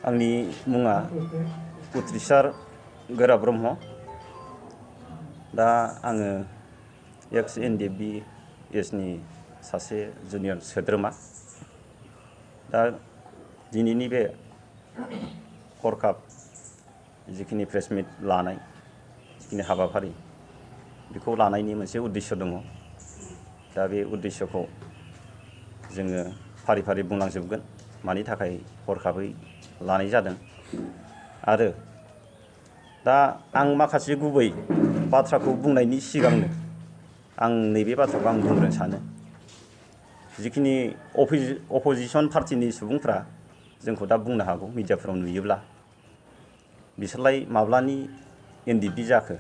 आंनि मुङा उथ्रिसार गोरा ब्रह्म। दा आङो एक्स एनडिएफबि एसनि सासे जुनियर सोद्रोमा। दा दिनैनि बे हरखाब जिखिनि प्रेस मिट लानाय जिखिनि हाबाफारि बेखौ लानायनि मोनसे उद्देश्य दङ। दा बे उद्देश्यखौ जोङो फारि फारि बुंलांजोबगोन मानि थाखाय हरखाबै लानाय जादों। आरो दा आं माखासे गुबै बाथ्राखौ बुंनायनि सिगांनो आं नैबे बाथ्राखौ आं बुंग्रोनो सानो। जिखिनि अपोजिशन पार्टिनि सुबुंफ्रा जोंखौ दा बुंनो हागौ मिडियाफोराव नुयोब्ला बिसोरलाय माब्लानि एनडिएफबि जाखो,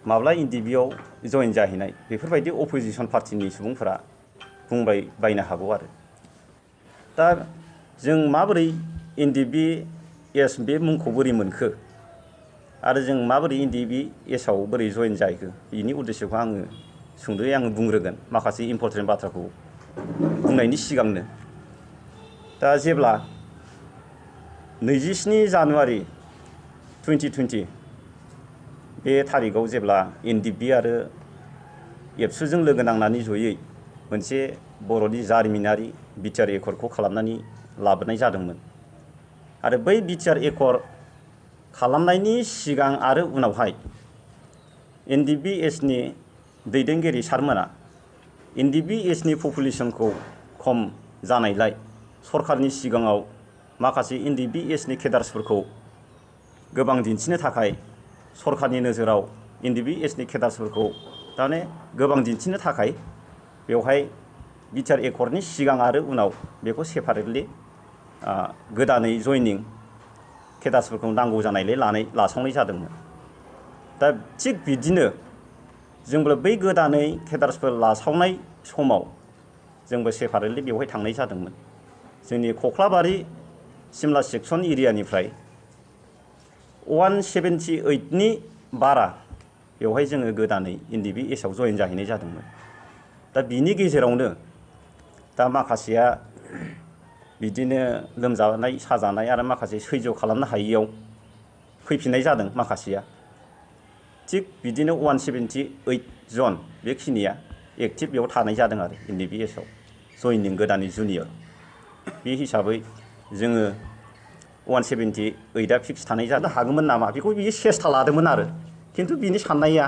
माब्ला एनडिएफबिआव जयेन जाहैनाय, बेफोरबायदि अपोजिशन पार्टिनि सुबुंफोरा बुंबाय बायनो हागौ। आरो दा जों माबोरै एनडिएफबि एस बे मुंखौ बोरै मोनखो आरो जों माबोरै एनडिएफबि एसआव बोरै जयेन जाहैखो बिनि उद्देश्यखौ आङो सुंद'यै आङो बुंग्रोगोन माखासे इम्परटेन्ट बाथ्राखौ बुंनायनि सिगांनो। दा जेब्ला 27 जानुवारि 2020 बे थारिखआव जेब्ला एनडिएफबि आरो एबसुजों लोगो नांनानै जयै मोनसे बर'नि जारिमिनारि बिटिआर एकर्डखौ खालामनानै लाबोनाय जादोंमोन। आरो बै बिटिआर एकर्ड खालामनायनि सिगां आरो उनावहाय एनडिएफबि एसनि दैदेनगिरि सारमोना एनडिएफबि एसनि पपुलेसनखौ खम जानायलाय सरकारनि सिगाङाव माखासे एनडिएफबि एसनि केडार्सफोरखौ गोबां दिन्थिनो थाखाय सरकारनि नोजोराव एनडिएफबि एसनि केडार्सफोरखौ थारमाने गोबां दिन्थिनो थाखाय बेवहाय बिटिआर एकर्डनि सिगां आरो उनाव बेखौ सेपारेटलि गोदानै जयनिं केडार्सफोरखौ नांगौ जानायलाय लासावनाय जादोंमोन। दा थिग बिदिनो जोंबो बै गोदानै केडार्सफोर लासावनाय समाव जोंबो सेपारेटलि बेवहाय थांनाय जादोंमोन। जोंनि कख्लाबारि सिमला सेक्सन एरियानिफ्राय 178नि बारा बेवहाय जोङो गोदानै एनडिएफबि एसआव जयेन जाहैनाय जादोंमोन। दा बिनि गेजेरावनो दा माखासेया बिदिनो लोमजानाय साजानाय आरो माखासे सैज्य खालामनो हायियाव फैफिननाय जादों माखासेया। थिग बिदिनो 178 जन बेखिनिया एक्टिभ बेयाव थानाय जादों आरो एनडिएफबि एसआव जयनिं गोदानै जुनियर। बे हिसाबै जोङो 178आ फिक्स थानाय जानो हागौमोन नामा बेखौ बियो सेस्था लादोंमोन आरो खिन्थु बिनि साननाया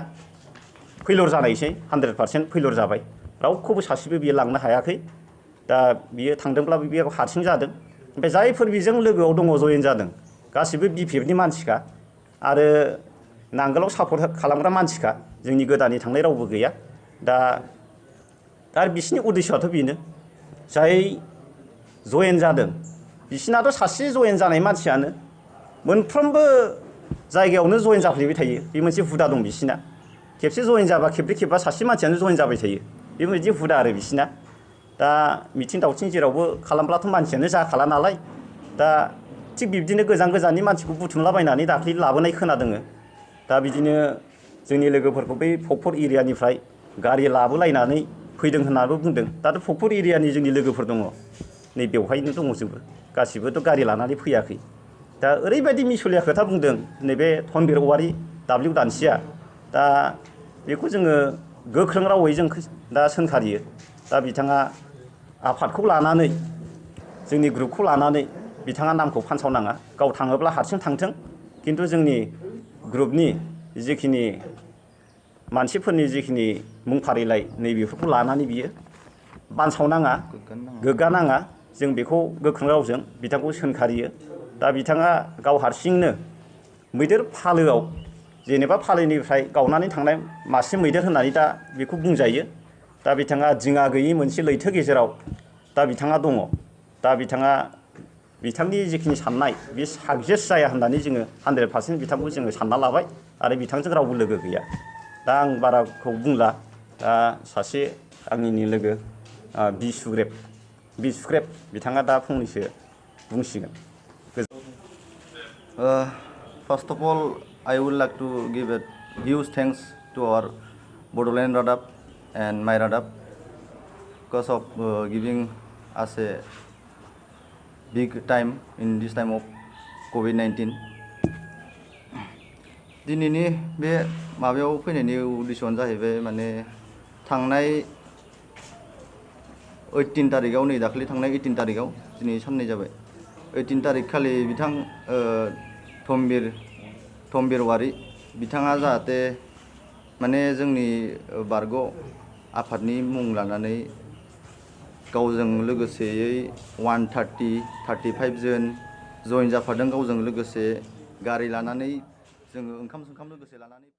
फेइलर जानायसै। 100% फेइलर जाबाय। रावखौबो सासेबो बियो लांनो हायाखै। दा बियो थांदोंब्लाबो बियो हारसिं जादों। ओमफ्राय जायफोर बेजों लोगोआव दङ जयेन जादों गासिबो बिपिएफनि मानसिखा आरो नांगोलाव सापर्ट खालामग्रा मानसिखा। जोंनि गोदानै थांनाय रावबो गैया। दा बिसिनि उद्देश्यआथ' बेनो जाय जयेन जादों बिसिनाथ' सासे जयेन जानाय मानसियानो मोनफ्रोमबो जायगायावनो जयेन जाफ्लेबाय थायो। बे मोनसे हुदा दं बिसिना। खेबसे जयेन जाबा खेबब्रै खेबबा सासे मानसियानो जयेन जाबाय थायो। बेबायदि हुदा आरो बिसिना। दा मिथिं दावथिं जेरावबो खालामब्लाथ' मानसियानो जाखाला नालाय। दा थिग बिब्दिनो गोजान गोजाननि मानसिखौ बुथुमलाबायनानै दाख्लै लाबोनाय खोनादोङो। दा बिदिनो जोंनि लोगोफोरखौ बै फकफर एरियानिफ्राय गारि लाबोलायनानै फैदों होननानैबो बुंदों। दाथ' फकफर एरियानि जोंनि लोगोफोर दङ नै बेवहायनो दंजोबो। गासिबोथ' गारि लानानै फैयाखै। दा ओरैबायदि मिसलिया खोथा बुंदों नैबे धनबिर औवारि दाब्लिउ दानसिया। दा बेखौ जोङो गोख्रों रावै जों दा सोंखारियो। दा बिथाङा आफादखौ लानानै जोंनि ग्रुपखौ लानानै बिथाङा नामखौ फानसावनाङा। गाव थाङोब्ला हारसिं थांथों। खिन्थु जोंनि ग्रुपनि जिखिनि मानसिफोरनि जिखिनि मुं फारिलाइ नैबेफोरखौ लानानै बियो बानसावनाङा, गोग्गानाङा। जों बेखौ गोख्रों रावजों बिथांखौ सोंखारियो। दा बिथाङा गाव हारसिंनो मैदेर फालोआव जेनेबा फालोनिफ्राय गावनानै थांनाय मासे मैदेर होननानै दा बेखौ बुंजायो। दा बिथाङा दिङा गैयै मोनसे लैथो गेजेराव दा बिथाङा दङ। दा बिथांनि जिखिनि साननाय बे साक्सेस जाया होननानै जोङो 100% बिथांखौ जोङो सानना लाबाय आरो बिथांजों रावबो लोगो गैया। दा आं बाराखौ बुंला। दा सासे आंनिनो लोगो बि सुग्रेब बिथाङा दा फंनैसो बुंसिगोन। First of all, I would like to give a huge thanks to our Bodoland Radap and my Radap because of giving as a big time in this time of COVID-19. दिनैनि बे माबायाव फैनायनि उद्देश्यआनो जाहैबाय माने थांनाय 18 तारिखाव नै दाखालि थांनाय 18 तारिखाव दिनै साननै जाबाय 18 तारिख खालि बिथां थमबिर वारि बिथाङा जाहाथे माने जोंनि बारग' आफादनि मुं लानानै गावजों लोगोसेयै 135 जोन जइन जाफादों गावजों लोगोसे गारि लानानै जोङो ओंखाम लोगोसे लानानै